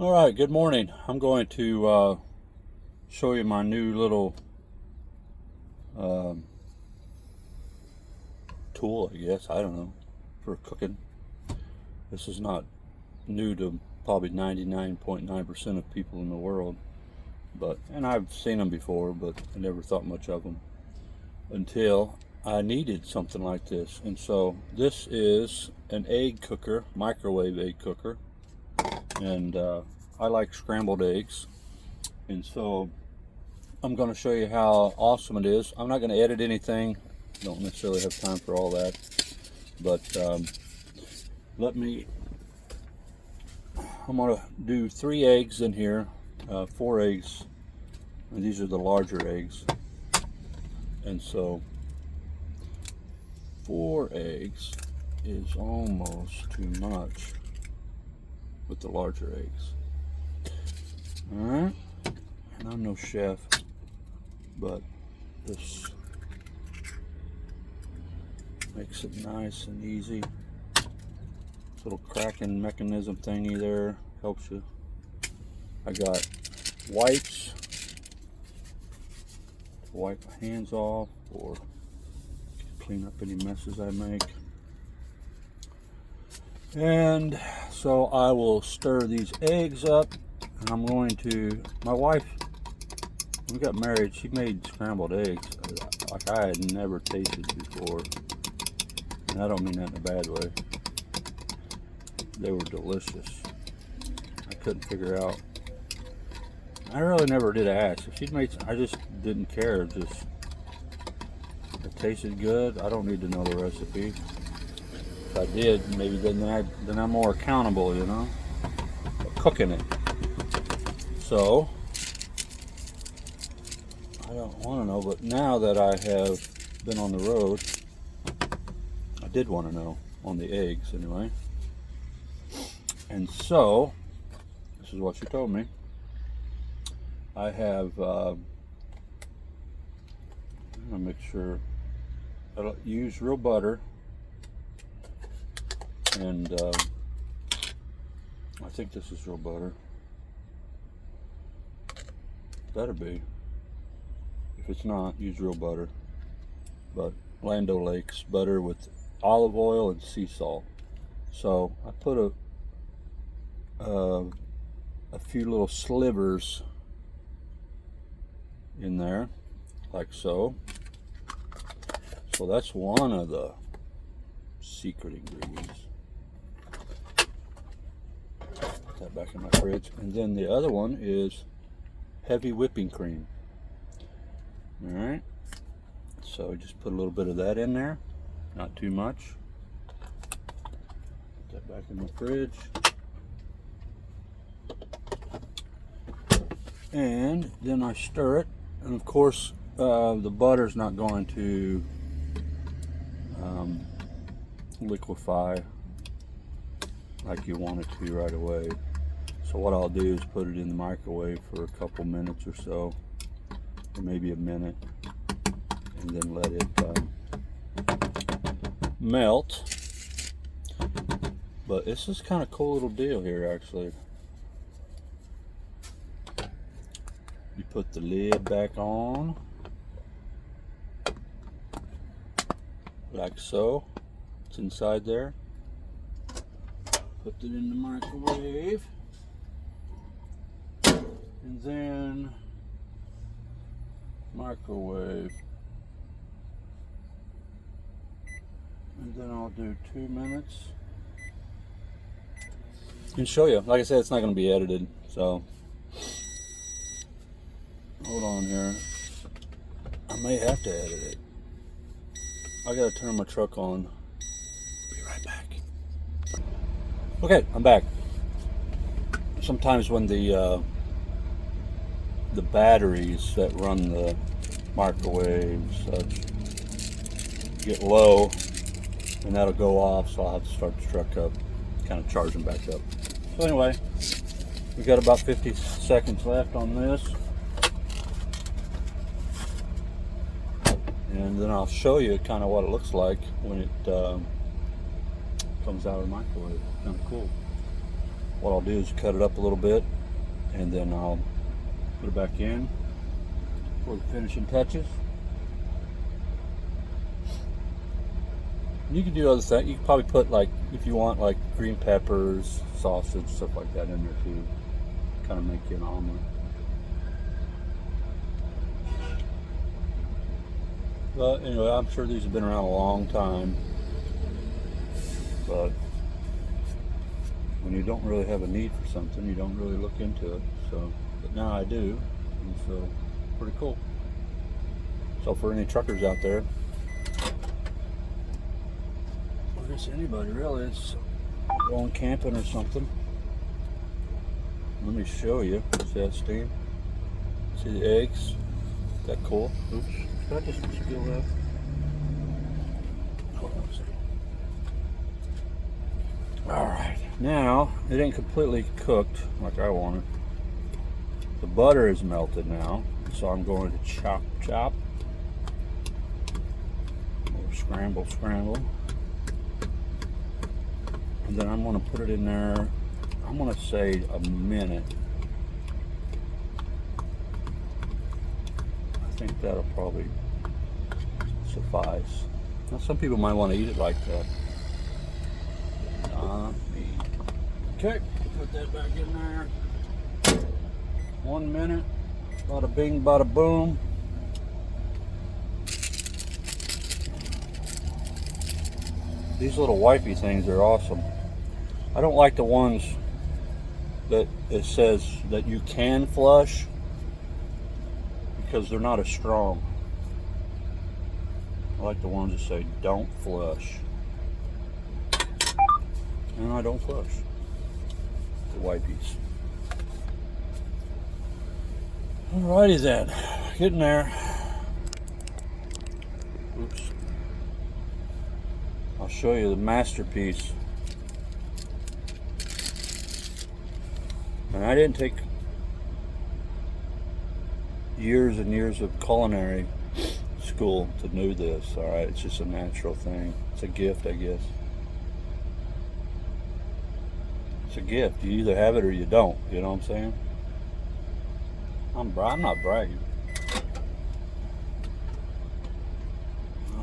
Alright, good morning. I'm going to show you my new little um, tool, I guess, I don't know, for cooking. This is not new to probably 99.9% of people in the world, and I've seen them before, but I never thought much of them until I needed something like this. And so this is an egg cooker, microwave egg cooker, and I like scrambled eggs, and so I'm going to show you how awesome it is. I'm not going to edit anything, don't necessarily have time for all that, but I'm going to do 3 eggs in here, 4 eggs, and these are the larger eggs, and so 4 eggs is almost too much with the larger eggs. Alright, and I'm no chef, but this makes it nice and easy. This little cracking mechanism thingy there helps you. I got wipes to wipe my hands off or clean up any messes I make. And so I will stir these eggs up, and I'm going to, my wife, when we got married, she made scrambled eggs like I had never tasted before. And I don't mean that in a bad way. They were delicious. I couldn't figure out. I really never did ask. If she'd made some, I just didn't care. Just, it tasted good. I don't need to know the recipe. If I did, maybe then I'm more accountable, you know, for cooking it. So I don't want to know, but now that I have been on the road, I did want to know on the eggs anyway. And so this is what she told me. I have I'm gonna make sure I use real butter, and I think this is real butter. Better be. If it's not, use real butter. But Land O'Lakes butter with olive oil and sea salt. So I put a few little slivers in there, like so. So that's one of the secret ingredients. Put that back in my fridge. And then the other one is heavy whipping cream. Alright, so just put a little bit of that in there, not too much. Put that back in the fridge. And then I stir it, and of course the butter's not going to liquefy like you want it to right away. So what I'll do is put it in the microwave for a couple minutes or so, or maybe a minute, and then let it melt. But this is kind of cool little deal here, actually. You put the lid back on, like so. It's inside there. Put it in the microwave, and then microwave, and then I'll do 2 minutes and show you. Like I said, it's not going to be edited, so hold on here. I may have to edit it. I gotta turn my truck on. Be right back. Okay, I'm back. Sometimes when the batteries that run the microwave get low, and that'll go off, so I'll have to start the truck up, kind of charge them back up. So anyway, we got about 50 seconds left on this, and then I'll show you kind of what it looks like when it comes out of the microwave. Kind of cool. what I'll do is cut it up a little bit, and then I'll put it back in for the finishing touches. You can do other things. You can probably put, like, if you want, like green peppers, sausage, stuff like that in there too. Kind of make you an omelet. But anyway, I'm sure these have been around a long time. But when you don't really have a need for something, you don't really look into it. So, but now I do, and so pretty cool. So for any truckers out there, or just anybody really, it's going camping or something. Let me show you. See that steam? See the eggs? Is that cool? Oops. Did I just spill that? Hold on a second. Alright. Now, it ain't completely cooked like I wanted. The butter is melted now. So I'm going to chop. Or scramble. And then I'm going to put it in there, I'm going to say a minute. I think that'll probably suffice. Now some people might want to eat it like that. Not me. Okay, put that back in there. 1 minute. Bada bing, bada boom. These little wipey things are awesome. I don't like the ones that it says that you can flush, because they're not as strong. I like the ones that say don't flush. And I don't flush the wipies. Alrighty then, getting there. Oops. I'll show you the masterpiece. And I didn't take years and years of culinary school to do this, alright? It's just a natural thing. It's a gift, I guess. It's a gift. You either have it or you don't. You know what I'm saying? I'm not bragging.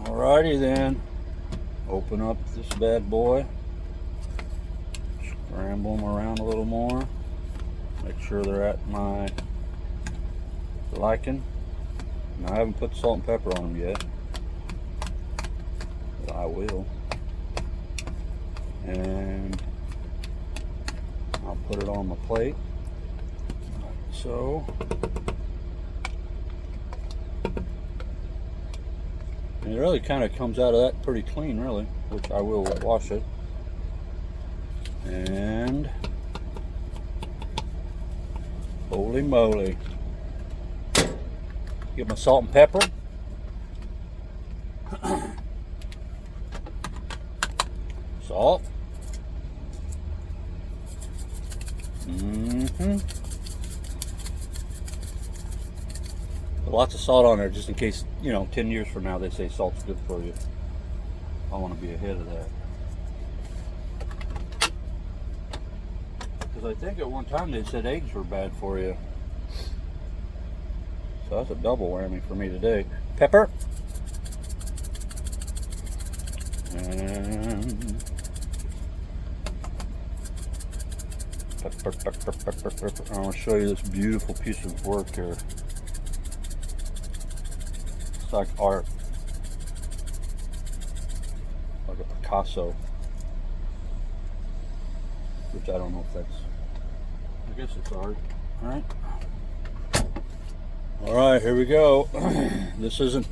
Alrighty then. Open up this bad boy. Scramble them around a little more. Make sure they're at my liking. Now, I haven't put salt and pepper on them yet, but I will. And I'll put it on my plate. Like so. And it really kind of comes out of that pretty clean, really, which I will wash it. And holy moly. Get my salt and pepper. Salt. Lots of salt on there, just in case, 10 years from now they say salt's good for you. I want to be ahead of that. Because I think at one time they said eggs were bad for you. So that's a double whammy for me today. Pepper. And pepper. I want to show you this beautiful piece of work here. It's like art. Like a Picasso. Which I don't know if that's... I guess it's art. Alright. Alright, here we go. This isn't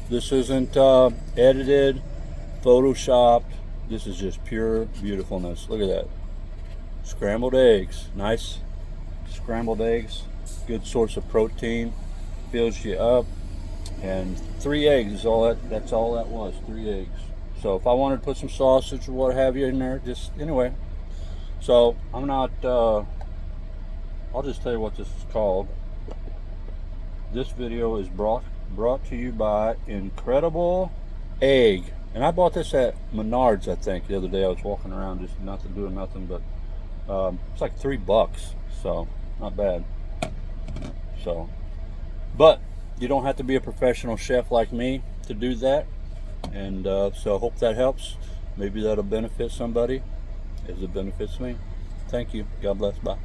edited, photoshopped. This is just pure beautifulness. Look at that. Scrambled eggs. Nice scrambled eggs. Good source of protein. Fills you up. And 3 eggs is all that. That's all that was. 3 eggs. So if I wanted to put some sausage or what have you in there, just anyway. So I'm not. I'll just tell you what this is called. This video is brought to you by Incredible Egg, and I bought this at Menards, I think, the other day. I was walking around just doing nothing but It's like $3, so not bad. So, but you don't have to be a professional chef like me to do that. And so I hope that helps. Maybe that'll benefit somebody as it benefits me. Thank you. God bless. Bye.